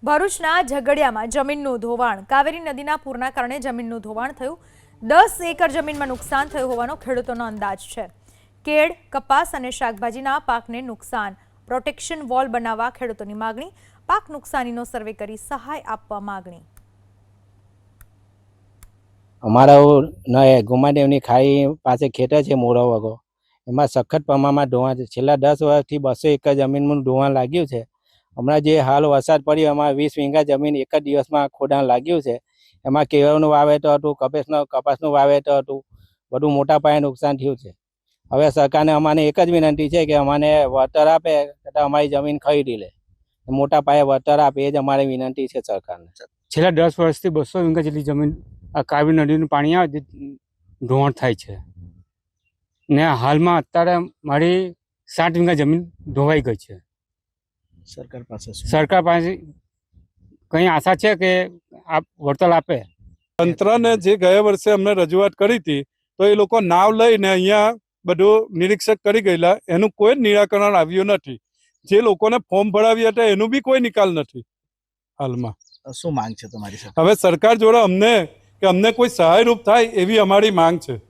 ભરૂચના ઝઘડિયામાં જમીનનું ધોવાણ. કાવેરી નદીના પૂરના કારણે જમીનનું ધોવાણ થયું. 10 એકર જમીનમાં નુકસાન થયું હોવાનો ખેડૂતોનો અંદાજ છે. કેળ, કપાસ અને શાકભાજીના પાકને નુકસાન. પ્રોટેક્શન વોલ બનાવવા ખેડૂતોની માગણી. પાક નુકસાનીનો સર્વે કરી સહાય આપવા માગણી. અમારા ગોમાદેવની ખાઈ પાસે ખેતર છે મોરો વગો, એમાં સખત પ્રમાણમાં ધોવાણ છે. છેલ્લા 10 વર્ષથી 200 એકર જમીનનું ધોવાણ લાગ્યું છે. હમણાં જે હાલ વરસાદ પડ્યો એમાં 20 વીઘા જમીન એક જ દિવસમાં ખોદાણ લાગ્યું છે. એમાં કેળનું વાવેતર હતું, કપાસનું વાવેતર હતું, બધું મોટા પાયે નુકસાન થયું છે. હવે સરકારને અમારે એક જ વિનંતી છે કે અમને વળતર આપે તથા અમારી જમીન ખરીદી લે, મોટા પાયે વળતર આપે, એ જ અમારી વિનંતી છે સરકારને. છેલ્લા 10 વર્ષથી 200 વીઘા જેટલી જમીન આ કાવેરી નદીનું પાણી આવે ધોવાણ થાય છે ને હાલમાં અત્યારે મારી 60 વીઘા જમીન ધોવાઈ ગઈ છે. સરકાર પાસે કઈ આશા છે કે આ વળતર આપે? તંત્રને જે ગયા વર્ષે અમને રજૂઆત કરી હતી તો એ લોકો નાવ લઈને અહીંયા બધું નિરીક્ષક કરી ગયેલા, એનું કોઈ જ નિરાકરણ આવ્યું નથી. જે લોકોને ફોર્મ ભરાવ્યા હતા એનું બી કોઈ નિકાલ નથી. હાલમાં શું માંગ છે તમારી? હવે સરકાર જોડે અમને કોઈ સહાયરૂપ થાય એવી અમારી માંગ છે.